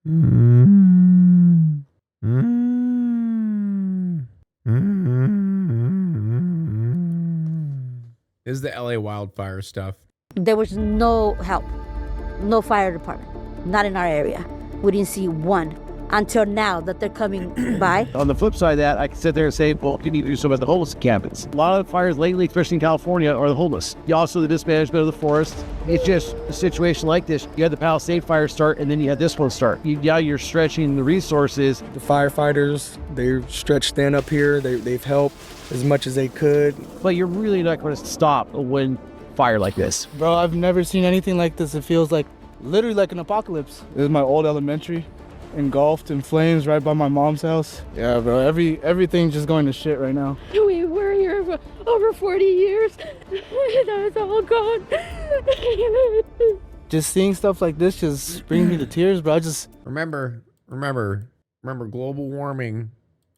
This is the LA wildfire stuff. There was no help, no fire department, not in our area. We didn't see one until now that they're coming by. On the flip side of that, I can sit there and say, well, you need to do something about the homeless cabins. A lot of the fires lately, especially in California, are the homeless. Also the dismanagement of the forest. It's just a situation like this. You had the Palisade fire start, and then you had this one start. You're stretching the resources. The firefighters, they stretched stand up here. They've helped as much as they could. But you're really not going to stop when fire like this. Bro, I've never seen anything like this. It feels like literally like an apocalypse. This is my old elementary, engulfed in flames right by my mom's house. Yeah, bro, everything's just going to shit right now. We were here for over 40 years. Now it's all gone. Just seeing stuff like this just brings me to tears, bro. Remember, global warming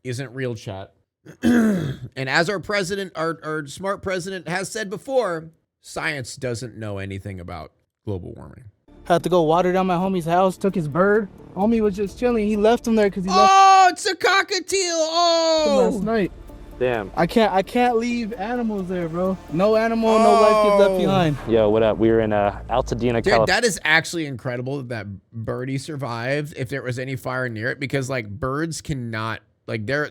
isn't real, chat. And as our president, our smart president has said before, science doesn't know anything about global warming. Had to go water down my homie's house, took his bird. Homie was just chilling. He left him there because he left. Oh, it's a cockatiel. Oh, last night. Damn. I can't leave animals there, bro. No animal, no life gets left behind. Yo, what up? We were in Altadena, dude, California. that is actually incredible that birdie survived if there was any fire near it, because like birds cannot, like their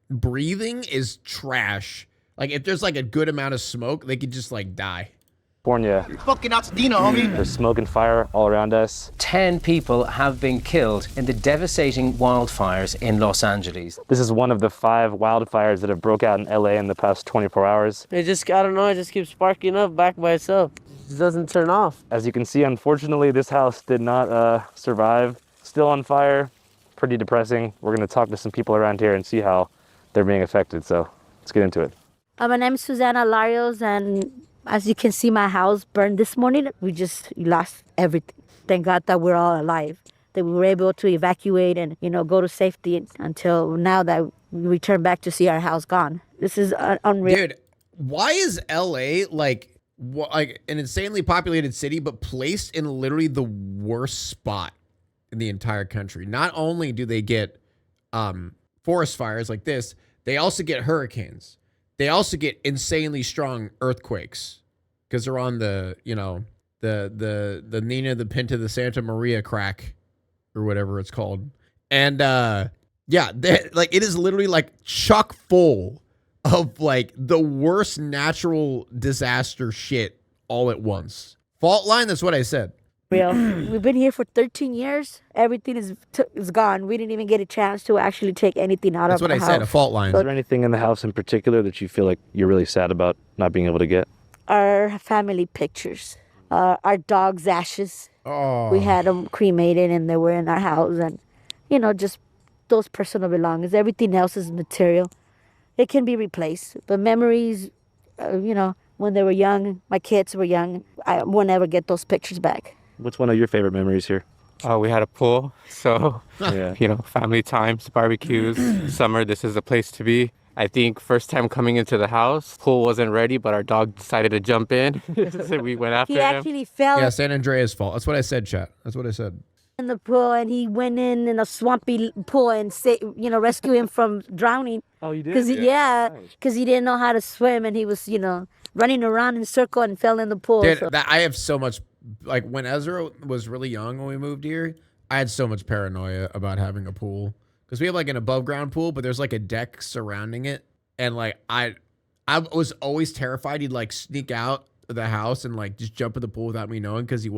breathing is trash. Like if there's like a good amount of smoke, they could just like die. You're fucking Altadena, homie. There's smoke and fire all around us. 10 people have been killed in the devastating wildfires in Los Angeles. This is one of the 5 wildfires that have broke out in LA in the past 24 hours. It just, I don't know, it just keeps sparking up back by itself. It just doesn't turn off. As you can see, unfortunately, this house did not survive. Still on fire. Pretty depressing. We're gonna talk to some people around here and see how they're being affected. So let's get into it. My name's Susana Larios, and as you can see, my house burned this morning. We just lost everything. Thank God that we're all alive, that we were able to evacuate and, go to safety until now that we return back to see our house gone. This is unreal. Dude, why is LA like an insanely populated city, but placed in literally the worst spot in the entire country? Not only do they get forest fires like this, they also get hurricanes. They also get insanely strong earthquakes because they're on the the Nina, the Pinta, the Santa Maria crack or whatever it's called. And yeah, like it is literally like chock full of like the worst natural disaster shit all at once. Fault line, that's what I said. Real. We've been here for 13 years. Everything is gone. We didn't even get a chance to actually take anything out That's of the house. That's what I said, a fault line. Is there anything in the house in particular that you feel like you're really sad about not being able to get? Our family pictures, our dog's ashes. Oh. We had them cremated and they were in our house, and just those personal belongings. Everything else is material. It can be replaced, but memories, when they were young, my kids were young, I will never get those pictures back. What's one of your favorite memories here? We had a pool, so, yeah. Family times, barbecues, summer, this is the place to be. I think first time coming into the house, pool wasn't ready, but our dog decided to jump in, so we went after him. He actually fell. Yeah, San Andreas' fault. That's what I said, chat. That's what I said. In the pool, and he went in a swampy pool and rescue him from drowning. Oh, you did? Because he didn't know how to swim, and he was, running around in a circle and fell in the pool. Dude, so. I have so much, like when Ezra was really young when we moved here, I had so much paranoia about having a pool. Because we have like an above ground pool, but there's like a deck surrounding it. And like, I was always terrified he'd like sneak out of the house and like just jump in the pool without me knowing, because he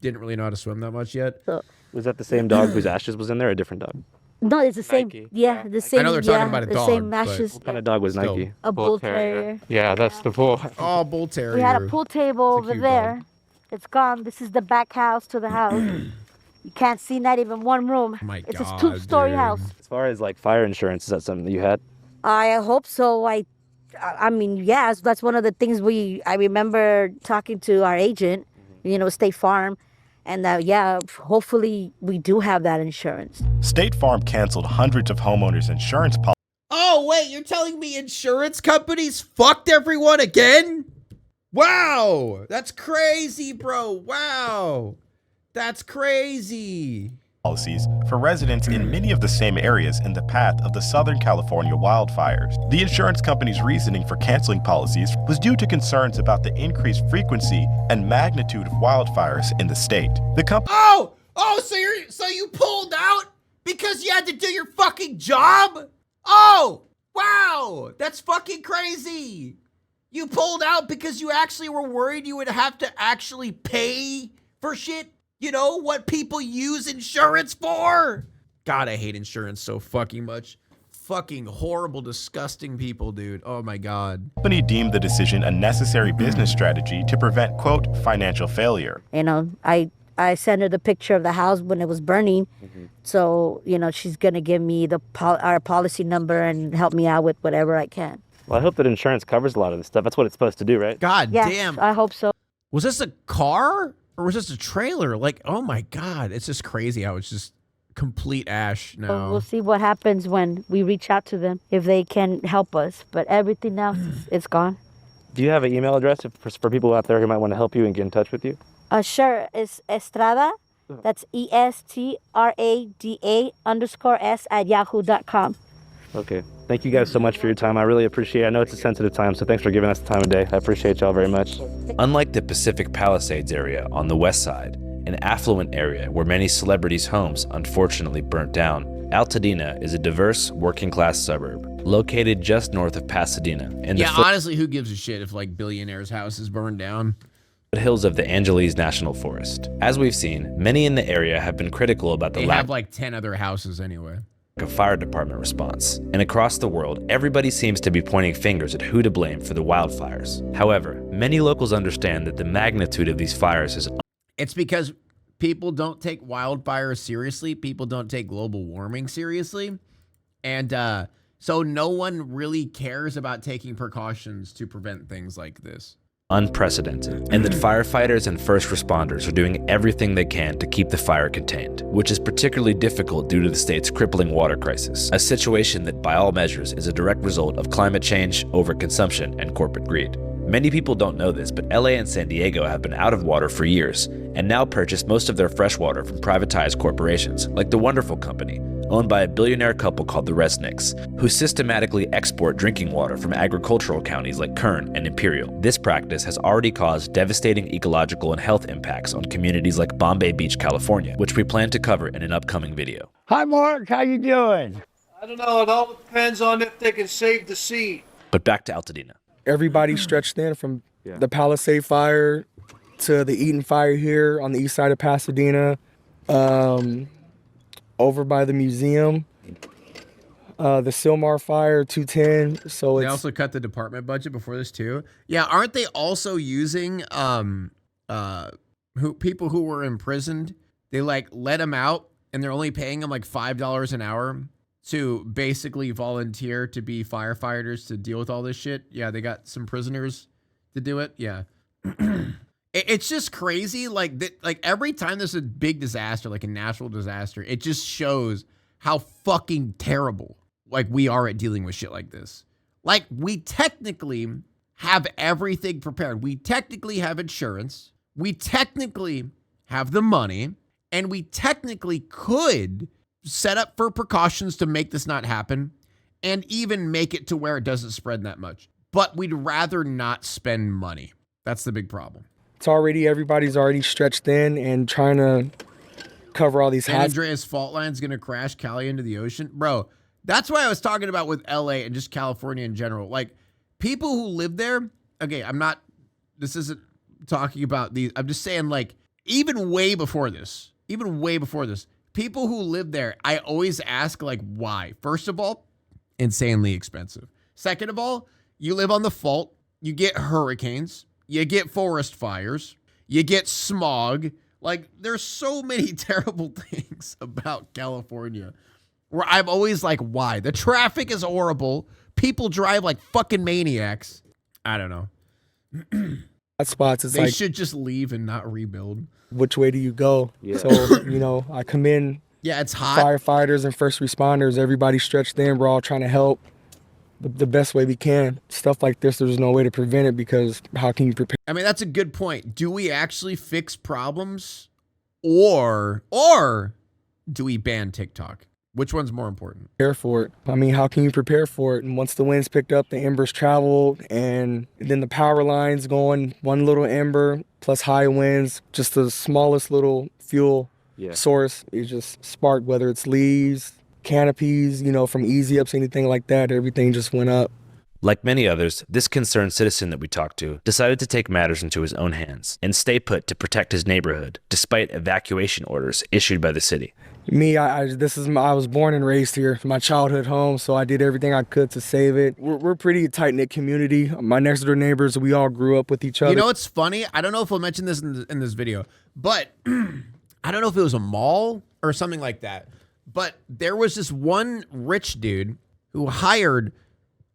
didn't really know how to swim that much yet. So, was that the same dog whose ashes was in there, or a different dog? No, it's the same. Nike. Yeah, the same. I know they're talking about a the dog, same but- ashes. What kind of dog was Still. Nike? A bull terrier. Yeah, that's the pool. Oh, bull terrier. We had a pool table over cute there. dog. It's gone. This is the back house to the house. You can't see not even one room. Oh my it's God, a two-story dude. house. As far as like fire insurance, is that something that you had? I hope so. I mean, yes, that's one of the things I remember talking to our agent, State Farm, and hopefully we do have that insurance. State Farm canceled hundreds of homeowners' insurance policies. Oh, wait, you're telling me insurance companies fucked everyone again? Wow, that's crazy, bro. Wow. That's crazy. Policies for residents in many of the same areas in the path of the Southern California wildfires. The insurance company's reasoning for canceling policies was due to concerns about the increased frequency and magnitude of wildfires in the state. The company So you pulled out because you had to do your fucking job? Oh, wow, that's fucking crazy. You pulled out because you actually were worried you would have to actually pay for shit. You know what people use insurance for? God, I hate insurance so fucking much. Fucking horrible, disgusting people, dude. Oh my God. The company deemed the decision a necessary business strategy to prevent, quote, financial failure. You know, I sent her the picture of the house when it was burning. So, you know, she's going to give me our policy number and help me out with whatever I can. Well, I hope that insurance covers a lot of this stuff. That's what it's supposed to do, right? God Yes, damn. I hope so. Was this a car or was this a trailer? Like, oh my God. It's just crazy how it's just complete ash now. So we'll see what happens when we reach out to them, if they can help us. But everything else, it's gone. Do you have an email address for people out there who might want to help you and get in touch with you? Sure. It's Estrada. That's ESTRADA_S@yahoo.com. Okay. Thank you guys so much for your time. I really appreciate it. I know it's a sensitive time, so thanks for giving us the time of day. I appreciate y'all very much. Unlike the Pacific Palisades area on the west side, an affluent area where many celebrities' homes unfortunately burnt down, Altadena is a diverse working-class suburb located just north of Pasadena. Honestly, who gives a shit if like billionaires' houses burn down? Hills of the Angeles National Forest. As we've seen, many in the area have been critical about the They lack have like 10 other houses anyway. of fire department response. And across the world, everybody seems to be pointing fingers at who to blame for the wildfires. However, many locals understand that the magnitude of these fires is It's because people don't take wildfires seriously. People don't take global warming seriously. And so no one really cares about taking precautions to prevent things like this. unprecedented, and that firefighters and first responders are doing everything they can to keep the fire contained, which is particularly difficult due to the state's crippling water crisis, a situation that by all measures is a direct result of climate change, overconsumption, and corporate greed. Many people don't know this, but LA and San Diego have been out of water for years, and now purchase most of their fresh water from privatized corporations, like the Wonderful Company, owned by a billionaire couple called the Resnicks, who systematically export drinking water from agricultural counties like Kern and Imperial. This practice has already caused devastating ecological and health impacts on communities like Bombay Beach, California, which we plan to cover in an upcoming video. Hi, Mark. How you doing? I don't know. It all depends on if they can save the sea. But back to Altadena. Everybody stretched in from the Palisade fire to the Eaton fire here on the east side of Pasadena, over by the museum, the Silmar fire, 210. So They also cut the department budget before this too. Yeah, aren't they also using people who were imprisoned? They like let them out and they're only paying them like $5 an hour to basically volunteer to be firefighters to deal with all this shit. Yeah, they got some prisoners to do it. Yeah. It's just crazy. Like every time there's a big disaster, like a natural disaster, it just shows how fucking terrible like we are at dealing with shit like this. Like we technically have everything prepared. We technically have insurance. We technically have the money, and we technically could set up for precautions to make this not happen and even make it to where it doesn't spread that much. But we'd rather not spend money. That's the big problem. Everybody's already stretched in and trying to cover all these San Andreas fault line's going to crash Cali into the ocean. Bro, that's why I was talking about with LA and just California in general. Like people who live there, okay, this isn't talking about these. I'm just saying like even way before this, people who live there, I always ask like why. First of all, insanely expensive. Second of all, you live on the fault, you get hurricanes, you get forest fires, you get smog. Like there's so many terrible things about California where I'm always like, why? The traffic is horrible. People drive like fucking maniacs. I don't know. Spots, it's they like, should just leave and not rebuild. Which way do you go? Yeah. So, I commend it's hot. Firefighters and first responders. Everybody stretched in. We're all trying to help the best way we can. Stuff like this, there's no way to prevent it because how can you prepare? I mean, that's a good point. Do we actually fix problems or do we ban TikTok? Which one's more important? Prepare for it. I mean, how can you prepare for it? And once the winds picked up, the embers traveled, and then the power lines going, one little ember plus high winds, just the smallest little fuel source, it just sparked, whether it's leaves, canopies, you know, from easy ups, anything like that, everything just went up. Like many others, this concerned citizen that we talked to decided to take matters into his own hands and stay put to protect his neighborhood, despite evacuation orders issued by the city. Me, I was born and raised here, my childhood home, so I did everything I could to save it. We're a pretty tight-knit community. My next door neighbors, we all grew up with each other. You know what's funny? I don't know if we'll mention this in this video, but I don't know if it was a mall or something like that, but there was this one rich dude who hired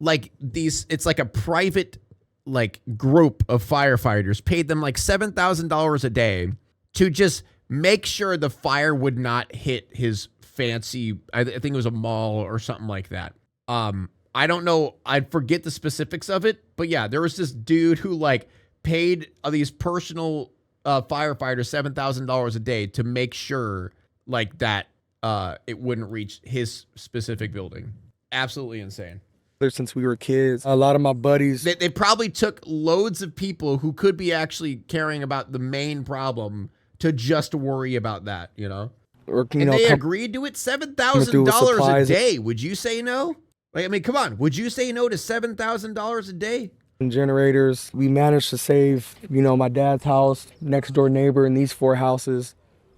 like these, it's like a private like group of firefighters, paid them like $7,000 a day to just make sure the fire would not hit his fancy, I think it was a mall or something like that. I don't know, I forget the specifics of it, but yeah, there was this dude who like paid these personal firefighters $7,000 a day to make sure like that it wouldn't reach his specific building. Absolutely insane. Since we were kids, a lot of my buddies, they probably took loads of people who could be actually caring about the main problem to just worry about that, you know? Or, and they agreed to it. $7,000 a day. Would you say no? Like, I mean, come on. Would you say no to $7,000 a day? And generators, we managed to save, you know, my dad's house, next door neighbor, and these 4 houses.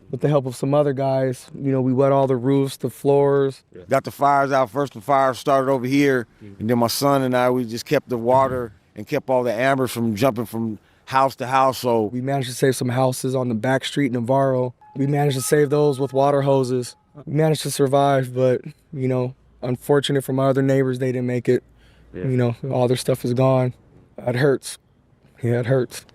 With the help of some other guys, you know, we wet all the roofs, the floors. Got the fires out first. The fire started over here, and then my son and I, we just kept the water and kept all the ambers from jumping from house to house. So we managed to save some houses on the back street in Navarro. We managed to save those with water hoses. We managed to survive, but, you know, unfortunate for my other neighbors, they didn't make it. Yeah. You know, all their stuff is gone. It hurts. Yeah, it hurts.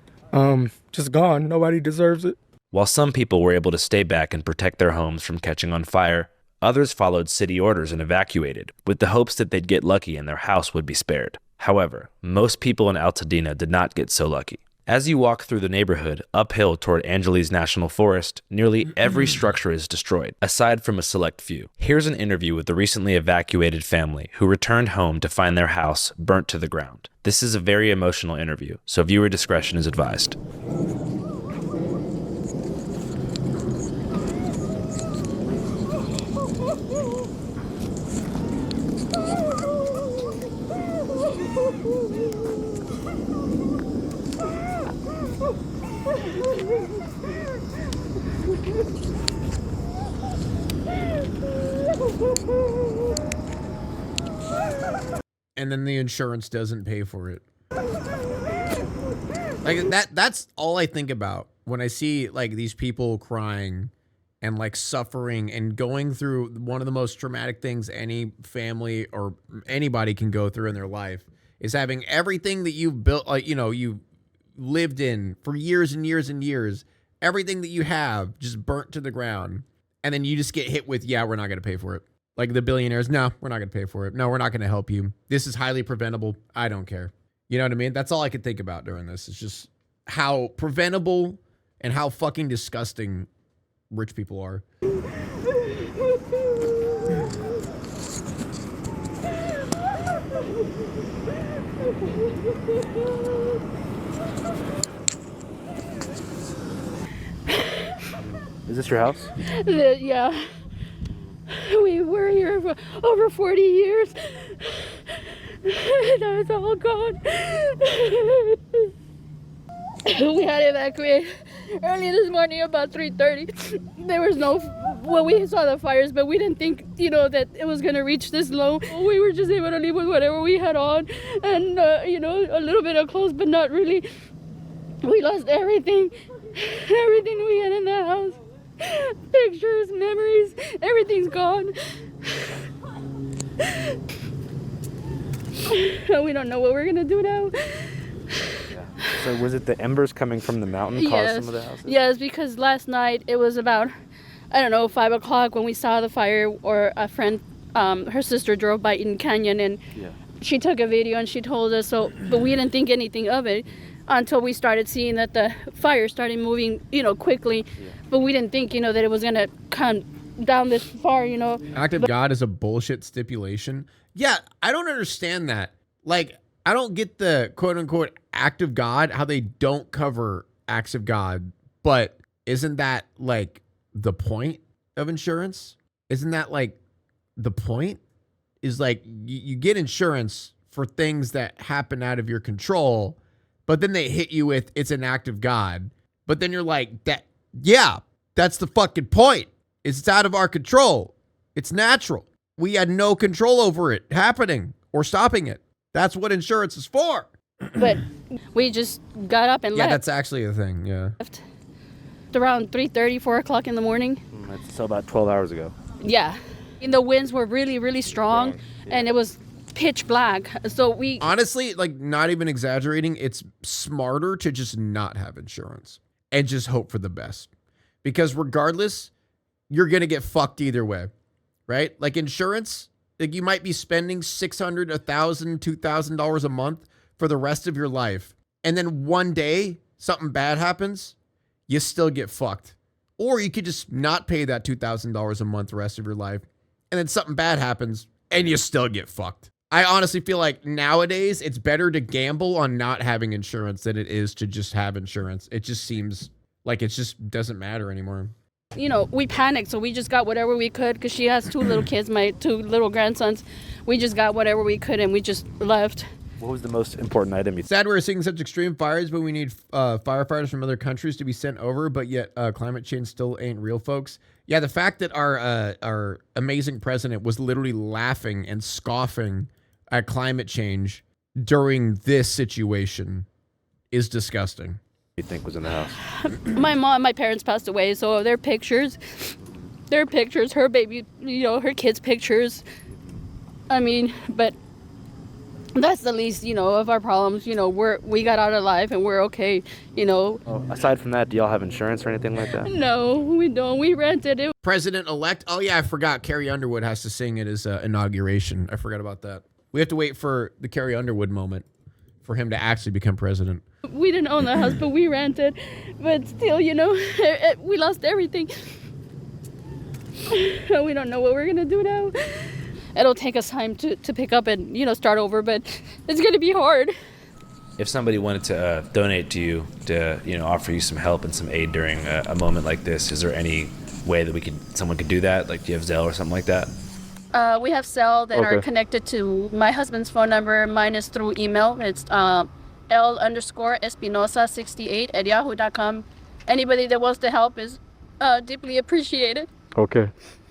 Just gone. Nobody deserves it. While some people were able to stay back and protect their homes from catching on fire, others followed city orders and evacuated, with the hopes that they'd get lucky and their house would be spared. However, most people in Altadena did not get so lucky. As you walk through the neighborhood uphill toward Angeles National Forest, nearly every structure is destroyed, aside from a select few. Here's an interview with the recently evacuated family who returned home to find their house burnt to the ground. This is a very emotional interview, so viewer discretion is advised. And then the insurance doesn't pay for it. Like that's all I think about when I see like these people crying and like suffering and going through one of the most traumatic things any family or anybody can go through in their life is having everything that you've built, like, you know, you lived in for years and years and years, everything that you have just burnt to the ground. And then you just get hit with, yeah, we're not going to pay for it. Like the billionaires, no, we're not going to pay for it. No, we're not going to help you. This is highly preventable. I don't care. You know what I mean? That's all I could think about during this. It's just how preventable and how fucking disgusting rich people are. Is this your house? Yeah. We were here for over 40 years. Now it's all gone. We had to evacuate early this morning about 3:30. There was no, well, we saw the fires, but we didn't think, you know, that it was going to reach this low. We were just able to leave with whatever we had on and, you know, a little bit of clothes, but not really. We lost everything we had in the house. Pictures, memories, everything's gone. We don't know what we're gonna do now. So was it the embers coming from the mountain caused some of the houses? Yes, because last night it was about, I don't know, 5 o'clock when we saw the fire, or a friend, her sister drove by Eden Canyon and she took a video and she told us, so, but we didn't think anything of it. until we started seeing that the fire started moving, quickly. But we didn't think, that it was going to come down this far, Act of God is a bullshit stipulation. Yeah, I don't understand that. Like, I don't get the quote unquote act of God, how they don't cover acts of God. But isn't that like the point of insurance? Isn't that like the point? Is like you get insurance for things that happen out of your control, but then they hit you with it's an act of God. But then you're like, that's the fucking point. It's out of our control. It's natural. We had no control over it happening or stopping it. That's what insurance is for. But we just got up and left. Yeah, that's actually a thing, yeah. Around 3:30, 4 o'clock in the morning. That's so about 12 hours ago. Yeah. And the winds were really, really strong, and it was pitch black. So we... Honestly, like, not even exaggerating, it's smarter to just not have insurance and just hope for the best. Because regardless, you're going to get fucked either way, right? Like insurance, like you might be spending $600, $1,000, $2,000 a month for the rest of your life. And then one day something bad happens, you still get fucked. Or you could just not pay that $2,000 a month the rest of your life. And then something bad happens and you still get fucked. I honestly feel like nowadays it's better to gamble on not having insurance than it is to just have insurance. It just seems like it just doesn't matter anymore. We panicked, so we just got whatever we could because she has 2 little kids, my 2 little grandsons. We just got whatever we could and we just left. What was the most important item you... Sad we're seeing such extreme fires, but we need firefighters from other countries to be sent over, but yet climate change still ain't real, folks. Yeah, the fact that our amazing president was literally laughing and scoffing at climate change during this situation is disgusting. You think was in the house? My parents passed away, so their pictures, her baby, her kids' pictures. I mean, but that's the least, of our problems. We got out alive and we're okay, Aside from that, do y'all have insurance or anything like that? No, we don't. We rented it. President-elect. Oh, yeah, I forgot. Carrie Underwood has to sing at his inauguration. I forgot about that. We have to wait for the Carrie Underwood moment for him to actually become president. We didn't own the house, but we rented. But still, we lost everything. We don't know what we're going to do now. It'll take us time to pick up and, start over, but it's going to be hard. If somebody wanted to donate to you to, offer you some help and some aid during a moment like this, is there any way that someone could do that? Like, do you have Zelle or something like that? We have Zelle that are connected to my husband's phone number. Mine is through email. It's L_Espinosa68@yahoo.com. Anybody that wants to help is deeply appreciated. Okay.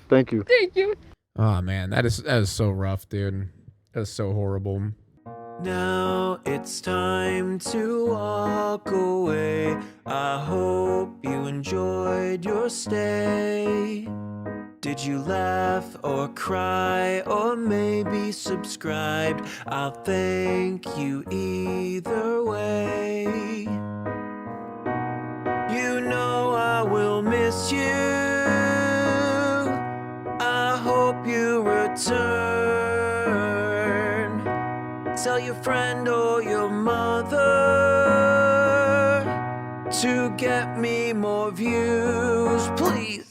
Thank you. Thank you. Oh, man, that is so rough, dude. That's so horrible. Now it's time to walk away. I hope you enjoyed your stay. Did you laugh or cry or maybe subscribed? I'll thank you either way. You know I will miss you. I hope you return. Tell your friend or your mother to get me more views, please.